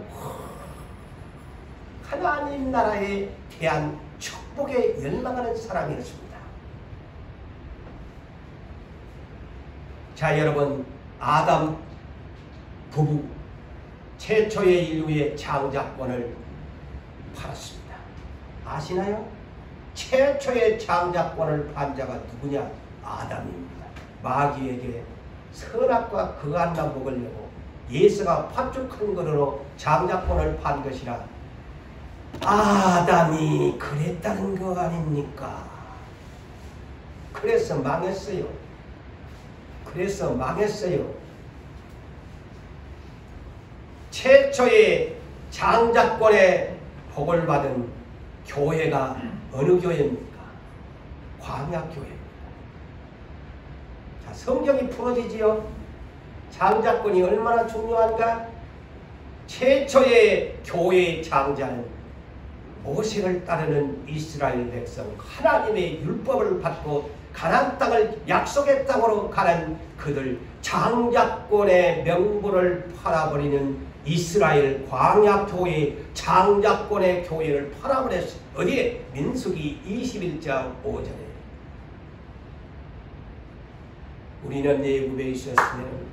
하나님 나라에 대한 축복에 열망하는 사람이었습니다. 자, 여러분, 아담 부부 최초의 인류의 장자권을 팔았습니다. 아시나요? 최초의 장자권을 판 자가 누구냐? 아담입니다. 마귀에게 선악과 거한나 먹으려고 예수가 팥죽한 것으로 장자권을 판 것이라 아담이 그랬다는 거 아닙니까? 그래서 망했어요. 그래서 망했어요. 최초의 장자권에 복을 받은 교회가 어느 교회입니까? 광야교회입니다. 자, 성경이 풀어지지요. 장자권이 얼마나 중요한가? 최초의 교회의 장자는 모세를 따르는 이스라엘 백성, 하나님의 율법을 받고 가나안 땅을 약속의 땅으로 가는 그들, 장자권의 명분을 팔아버리는 이스라엘 광야교회, 장자권의 교회를 팔아버렸어요. 어디에? 민수기 21장 5절에. 우리는 애굽에 있었으면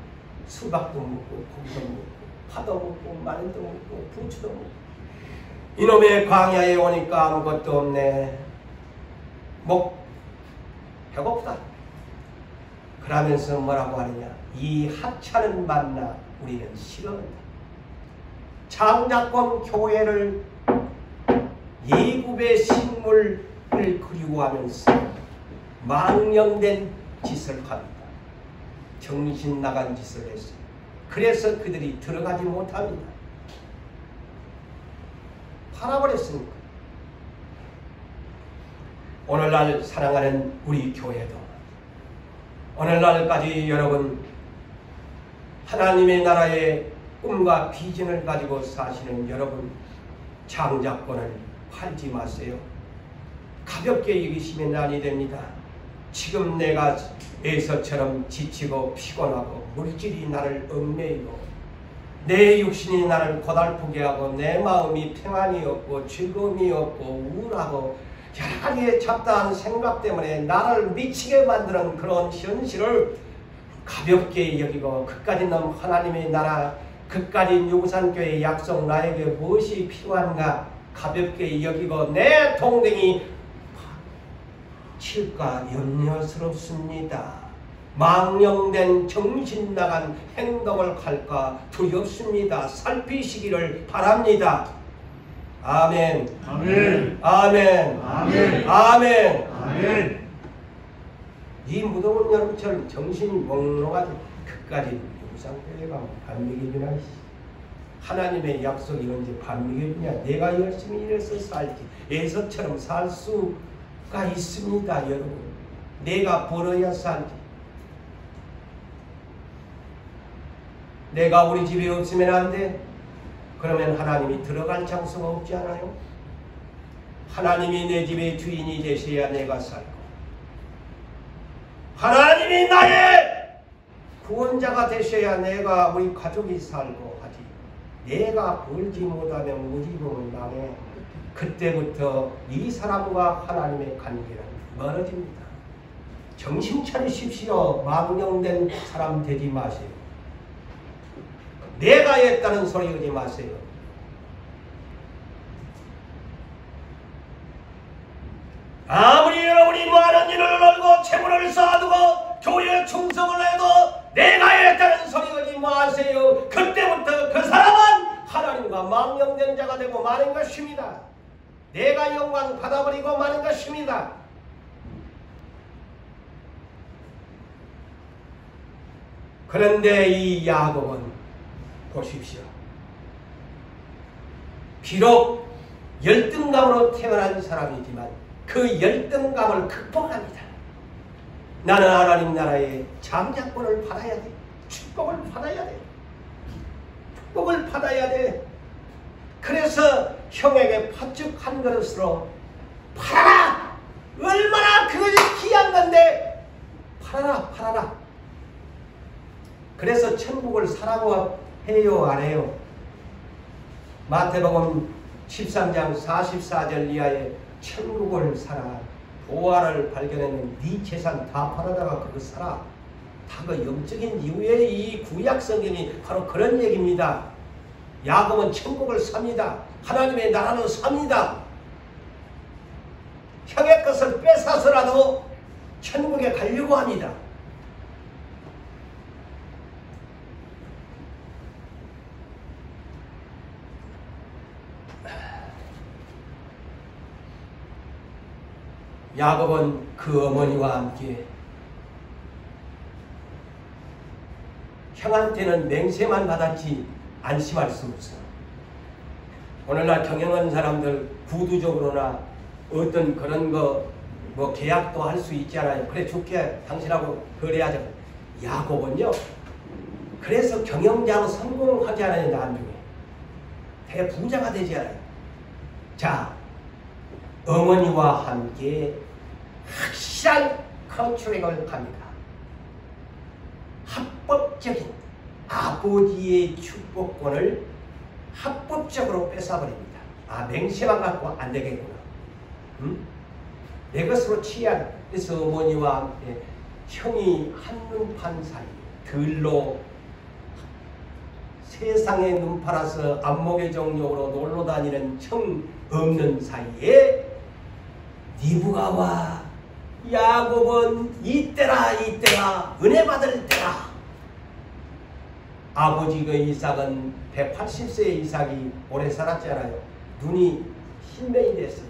수박도 먹고 고기도 먹고 파도 먹고 마늘도 먹고 부추도 먹고 이놈의 광야에 오니까 아무것도 없네. 배고프다. 그러면서 뭐라고 하느냐? 이 하찮은 만나 우리는 싫어한다. 장자권 교회를 예굽의 식물을 그리워하면서 망령된 짓을 합니다. 정신 나간 짓을 했어요. 그래서 그들이 들어가지 못합니다. 팔아버렸으니까. 오늘날 사랑하는 우리 교회도 오늘날까지 여러분 하나님의 나라의 꿈과 비전을 가지고 사시는 여러분, 장자권을 팔지 마세요. 가볍게 여기시면 아니 됩니다. 지금 내가 에서처럼 지치고 피곤하고 물질이 나를 얽매이고 내 육신이 나를 고달프게 하고 내 마음이 평안이 없고 즐거움이 없고 우울하고 여러 가지의 잡다한 생각 때문에 나를 미치게 만드는 그런 현실을 가볍게 여기고 그까지는 하나님의 나라, 그까지 유산교회 약속 나에게 무엇이 필요한가 가볍게 여기고 내 동댕이 칠까 염려스럽습니다. 망령된 정신 나간 행동을 할까 두렵습니다. 살피시기를 바랍니다. 아멘. 아멘. 아멘. 아멘. 아멘. 아멘. 이 무더운 여름철 정신이 몽롱하지 그까지 유산교회가 반미기주나 하나님의 약속이 언제 반미기주냐? 내가 열심히 일해서 살지 예서처럼 살 수가 있습니다. 여러분, 내가 벌어야 살지. 내가 우리 집에 없으면 안 돼? 그러면 하나님이 들어갈 장소가 없지 않아요? 하나님이 내 집의 주인이 되셔야 내가 살고 하나님이 나의 구원자가 되셔야 내가 우리 가족이 살고 하지. 내가 벌지 못하면 우리 집은 망해. 그때부터 이 사람과 하나님의 관계는 멀어집니다. 정신 차리십시오. 망령된 사람 되지 마세요. 내가 했다는 소리 하지 마세요. 아무리 여러분이 많은 일을 걸고 재물을 쌓아두고 교회에 충성을 해도 내가 했다는 소리 하지 마세요. 그때부터 그 사람은 하나님과 망령된 자가 되고 마는 것입니다. 내가 영광 받아버리고 마는 것입니다. 그런데 이 야곱은 보십시오. 비록 열등감으로 태어난 사람이지만 그 열등감을 극복합니다. 나는 하나님 나라의 장자권을 받아야 돼. 축복을 받아야 돼. 축복을 받아야 돼. 그래서 형에게 팥죽 한 그릇으로 팔아라! 얼마나 그것이 귀한 건데 팔아라 팔아라. 그래서 천국을 사라고 해요 안 해요? 마태복음 13장 44절 이하에 천국을 사라. 보화를 발견했는 네 재산 다 팔아다가 그거 사라. 다 그 영적인 이유의 이 구약 성경이 바로 그런 얘기입니다. 야곱은 천국을 삽니다. 하나님의 나라를 삽니다. 형의 것을 뺏어서라도 천국에 가려고 합니다. 야곱은 그 어머니와 함께 형한테는 맹세만 받았지 안심할 수 없어. 오늘날 경영하는 사람들 구두적으로나 어떤 그런 거 뭐 계약도 할 수 있잖아요. 그래 줄게 당신하고 거래하자. 야곱은요 그래서 경영자로 성공하지 않아요. 나중에 대부자가 되지 않아요. 자, 어머니와 함께 확실한 컨트랙을 합니다. 합법적인 아버지의 축복권을 합법적으로 뺏어버립니다. 아, 맹세만 갖고 안 되겠구나. 내 것으로 취하라. 그래서 어머니와 함께 형이 한눈판 사이 들로 세상에 눈 팔아서 안목의 정력으로 놀러 다니는 형 없는 사이에 리브가와 야곱은 이때라 은혜 받을 때라. 아버지 그 이삭은 180세의 이삭이 오래 살았잖아요. 눈이 흰면이 됐어요.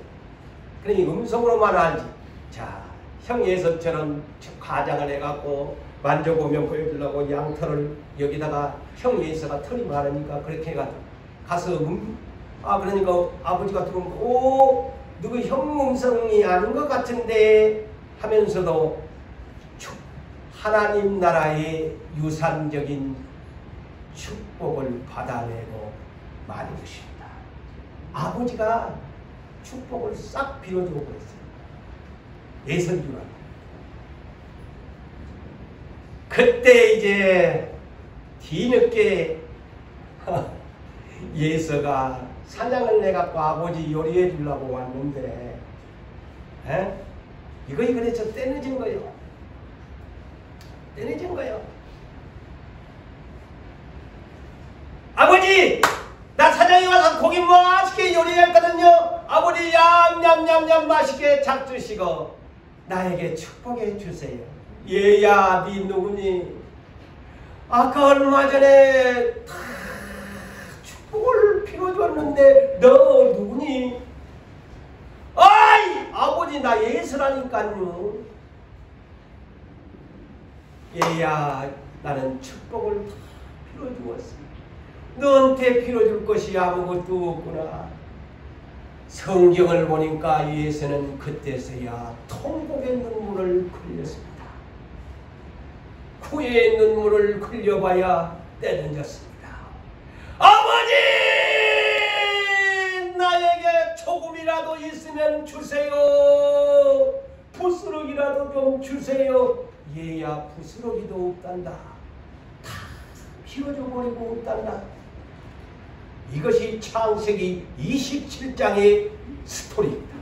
그러니 음성으로만 알지. 자, 형 예서처럼 가장을 해갖고 만져보면 보여주려고 양털을 여기다가 형 예서가 털이 많으니까 그렇게 해가지고 가서 그러니까 아버지가 들어오면 오 누구 형 음성이 아닌 것 같은데 하면서도 하나님 나라의 유산적인 축복을 받아내고 마는 것입니다. 아버지가 축복을 싹 빌어주고 그랬어요. 예선주가. 그때 이제 뒤늦게 예서가 사냥을 내갖고 아버지 요리해 주려고 왔는데 이거 그래서 떼내진 거예요. 떼내진 거예요. 아버지! 나 사장이 와서 고기 맛있게 요리했거든요. 아버지 얌얌얌얌 맛있게 잡수시고 나에게 축복해 주세요. 얘야 네 누구니? 아까 얼마 전에 다 축복을 빌어줬는데 너 누구니? 아이 아버지 나 예수라니까요. 얘야 나는 축복을 다 빌어주었어. 너한테 빌어줄 것이 아무것도 없구나. 성경을 보니까 예수는 그때서야 통곡의 눈물을 흘렸습니다. 후회의 눈물을 흘려봐야 때는 졌습니다. 아버지! 나에게 조금이라도 있으면 주세요. 부스러기라도 좀 주세요. 얘야 부스러기도 없단다. 다 비워줘 버리고 없단다. 이것이 창세기 27장의 스토리입니다.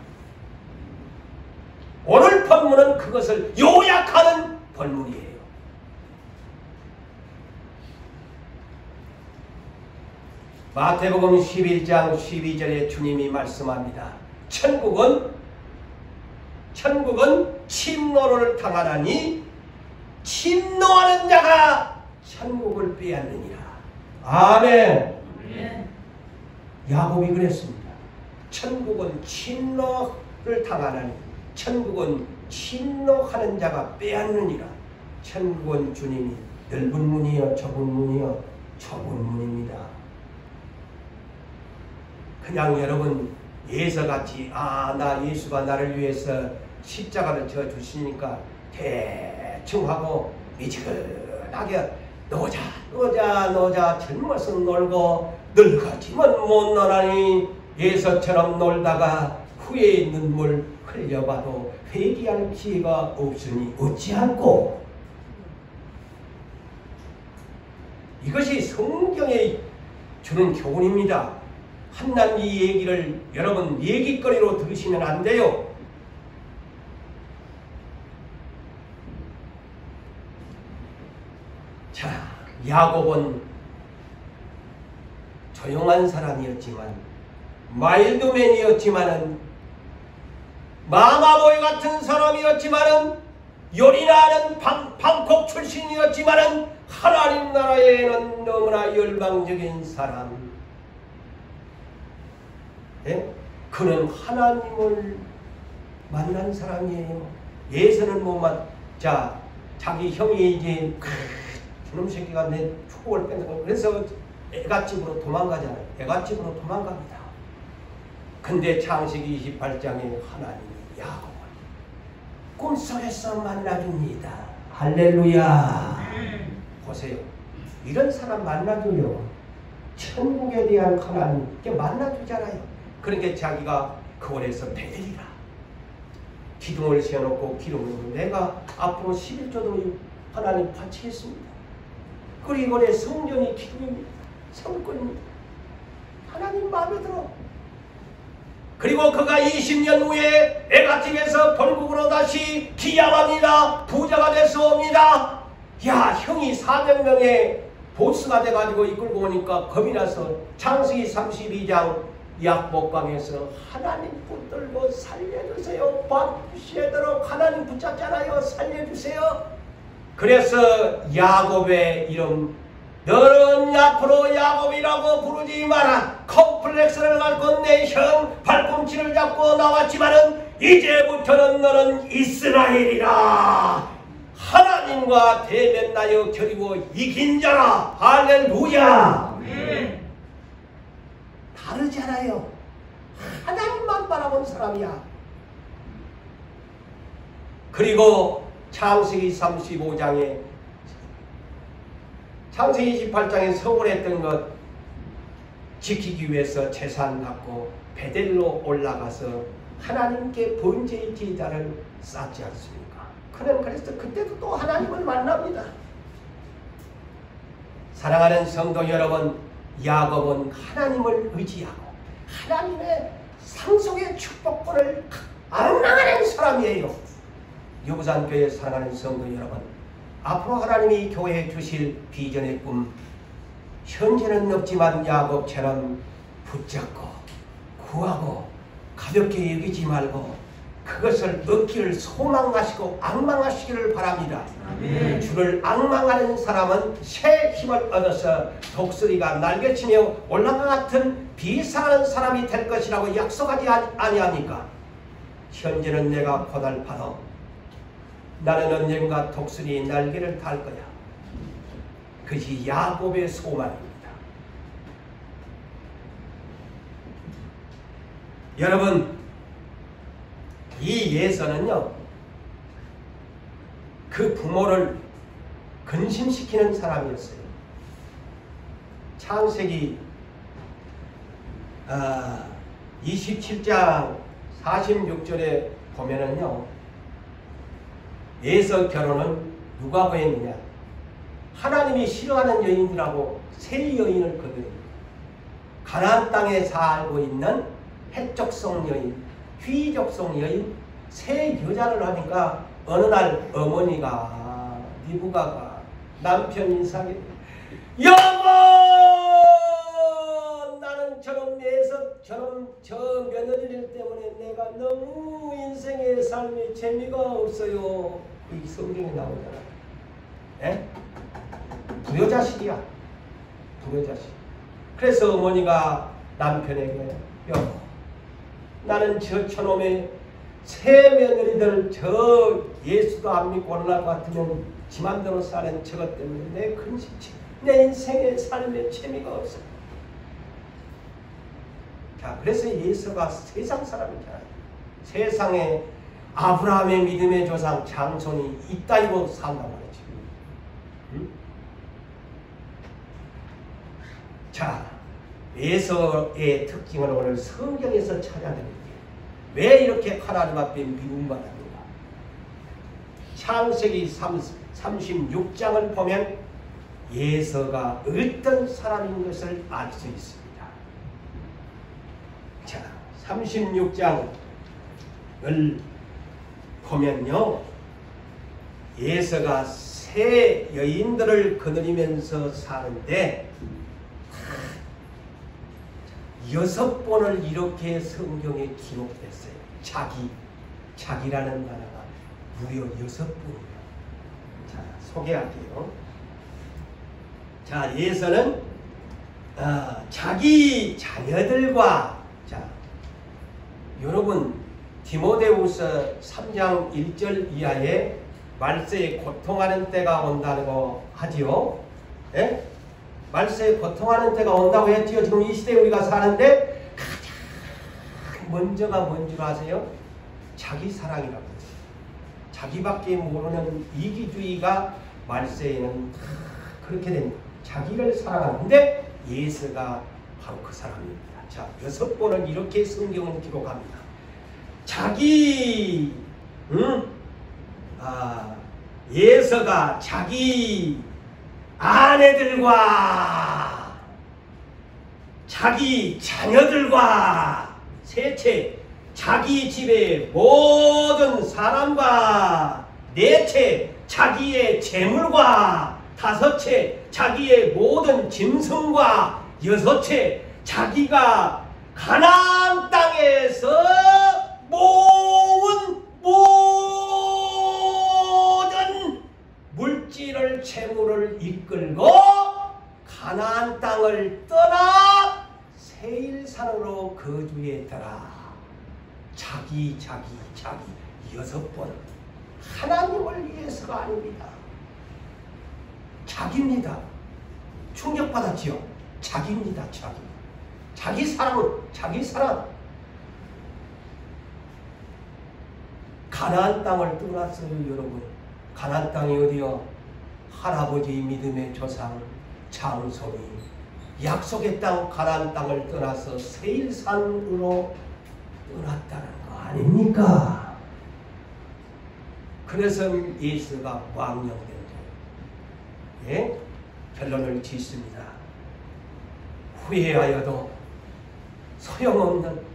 오늘 오늘 본문은 그것을 요약하는 본문이에요. 마태복음 11장 12절에 주님이 말씀합니다. 천국은 침노를 당하나니 침노하는 자가 천국을 빼앗느니라. 아멘. 야곱이 그랬습니다. 천국은 침노를 당하나니 천국은 침노하는 자가 빼앗느니라. 천국은 주님이 넓은 문이요 좁은 문이요 좁은 문입니다. 그냥 여러분 예서같이 나 예수가 나를 위해서 십자가를 져 주시니까 대충 하고 미지근하게 노자 젊어서 놀고 늙어지면 못 놀아니 예서처럼 놀다가 후에 눈물 흘려봐도 회개할 기회가 없으니 어찌할꼬. 이것이 성경에 주는 교훈입니다. 한낱 이 얘기를 여러분 얘기거리로 들으시면 안 돼요. 자, 야곱은 조용한 사람이었지만 마일드맨이었지만은 마마보이 같은 사람이었지만은 요리나는 방콕 출신이었지만은 하나님 나라에는 너무나 열방적인 사람. 예? 그는 하나님을 만난 사람이에요. 예서는 자기 형이 이제 저놈 새끼가 내 축복을 뺀다. 그래서 애갓집으로 도망가잖아요. 애갓집으로 도망갑니다. 근데 창세기 28장에 하나님이 야곱을 꿈속에서 만나줍니다. 할렐루야. 보세요. 이런 사람 만나줘요. 천국에 대한 하나님께 만나주잖아요. 그러니까 자기가 그원에서 베델이라 기둥을 세워놓고 기름을 내가 앞으로 11조도 하나님 바치겠습니다. 그리고 내 성전이 기둥입니다. 성권입니다. 하나님 마음에 들어. 그리고 그가 20년 후에 애갓집에서 본국으로 다시 귀양합니다. 부자가 돼서 옵니다. 야, 형이 400명의 보스가 돼가지고 이끌고 오니까 겁이 나서 창세기 32장 약복강에서 하나님 붙들고 살려주세요. 밤새도록 하나님 붙잡잖아요. 살려주세요. 그래서 야곱의 이름 너는 앞으로 야곱이라고 부르지 마라. 컴플렉스를 갖고 내 형 발꿈치를 잡고 나왔지만은 이제부터는 너는 이스라엘이라. 하나님과 대면하여 겨리고 이긴 자라. 할렐루야. 다르잖아요. 하나님만 바라본 사람이야. 그리고 창세기 35장에 창세기 28장에 서울했던 것 지키기 위해서 재산 갖고 베델로 올라가서 하나님께 번제의 제단을 쌓지 않습니까? 그는 그래서 그때도 또 하나님을 만납니다. 사랑하는 성도 여러분, 야곱은 하나님을 의지하고 하나님의 상속의 축복권을 앙망하는 사람이에요. 유부산교회 사랑하는 성도 여러분, 앞으로 하나님이 교회에 주실 비전의 꿈, 현재는 없지만 야곱처럼 붙잡고 구하고 가볍게 여기지 말고 그것을 얻기를 소망하시고 앙망하시기를 바랍니다. 아멘. 주를 앙망하는 사람은 새 힘을 얻어서 독수리가 날개치며 올라가 같은 비상하는 사람이 될 것이라고 약속하지 아니합니까? 현재는 내가 고달파도 나는 언젠가 독수리의 날개를 달 거야. 그것이 야곱의 소망입니다. 여러분, 이 예서는요, 그 부모를 근심시키는 사람이었어요. 창세기 27장 46절에 보면은요, 예서 결혼은 누가 보였느냐? 하나님이 싫어하는 여인들하고 세 여인을 거둬요. 가나안 땅에 살고 있는 헷족성 여인, 휘족성 여인, 새 여자를 하니까 어느 날 어머니가 니부가가 남편 인사하게 여보 나는 저놈 저 며느리들 때문에 내가 너무 인생의 삶에 재미가 없어요. 이 성경에 나오잖아. 에? 불효자식이야. 불효자식. 그래서 어머니가 남편에게 여보 나는 저놈의 새 며느리들 저 예수도 안 믿고 올라갈 것 같으면 지 맘대로 사는 저것 때문에 내 근심치 내 인생의 삶에 재미가 없어. 자, 그래서 예수가 세상 사람이잖아요. 세상에 아브라함의 믿음의 조상 장손이 이따위로 산다고 말했죠. 응? 자, 예수의 특징을 오늘 성경에서 찾아내는 왜 이렇게 하나님 앞에 미움받았는가? 창세기 36장을 보면 예수가 어떤 사람인 것을 알 수 있습니다. 자, 36장을 보면요. 예수가 새 여인들을 거느리면서 사는데 6번을 이렇게 성경에 기록됐어요. 자기라는 단어가 무려 6번이에요. 자, 소개할게요. 자, 예수는 자기 자녀들과 자, 여러분 디모데후서 3장 1절 이하에 말세에 고통하는 때가 온다고 하지요. 예? 말세에 고통하는 때가 온다고 했지요. 지금 이 시대에 우리가 사는데 가장 먼저가 뭔 줄 아세요? 자기 사랑이라고 했어요. 자기밖에 모르는 이기주의가 말세에는 그렇게 됩니다. 자기를 사랑하는데 예수가 바로 그 사람입니다. 자, 6번을 이렇게 성경은 기록합니다. 예수가 자기 아내들과 자기 자녀들과 셋째 자기 집의 모든 사람과 넷째 자기의 재물과 다섯째 자기의 모든 짐승과 여섯째 자기가 가나안 땅에서 모은 모든 물질을 재물을 이끌고 가나안 땅을 떠나 세일산으로 거주했더라. 자기 6번. 하나님을 위해서가 아닙니다. 자기입니다. 충격받았지요. 자기입니다. 자기 사랑은 자기 사랑. 가나안 땅을 떠났어요. 여러분. 가나안 땅이 어디요? 할아버지 믿음의 조상 장손이 약속의 땅 가나안 땅을 떠나서 세일산으로 떠났다는 거 아닙니까? 그래서 예수가 왕령된 예? 결론을 짓습니다. 후회하여도 소용없는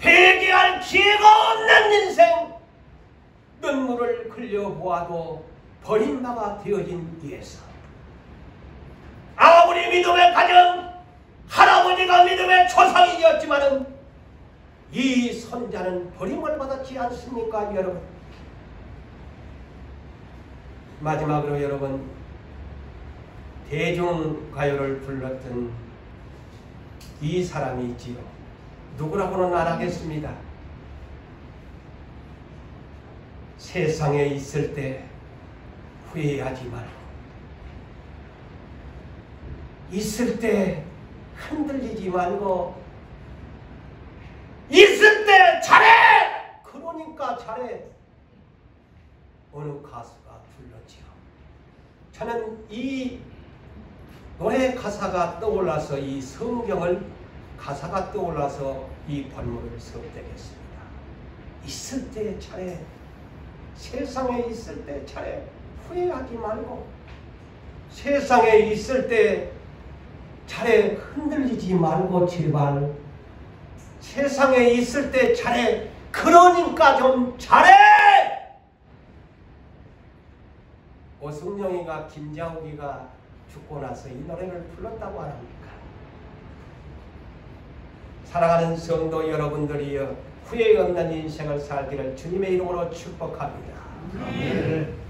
회개할 기회가 없는 인생, 눈물을 흘려보아도 버림바가 되어진 예수. 아무리 믿음의 가정, 할아버지가 믿음의 조상이었지만은 이 손자는 버림을 받았지 않습니까, 여러분? 마지막으로 여러분, 대중가요를 불렀던 이 사람이 있지요. 누구라고는 안 하겠습니다. 세상에 있을 때 후회하지 말고, 있을 때 흔들리지 말고, 있을 때 잘해! 그러니까 잘해. 어느 가수가 불렀지요. 저는 이 노래 가사가 떠올라서 이 성경을 가사가 떠올라서 이 본문을 선택했습니다. 있을 때 잘해. 세상에 있을 때 잘해. 후회하지 말고. 세상에 있을 때 잘해. 흔들리지 말고 제발. 세상에 있을 때 잘해. 그러니까 좀 잘해. 오승룡이가 김자욱이가 죽고 나서 이 노래를 불렀다고 안 합니까? 사랑하는 성도 여러분들이여, 후회 없는 인생을 살기를 주님의 이름으로 축복합니다. 아멘.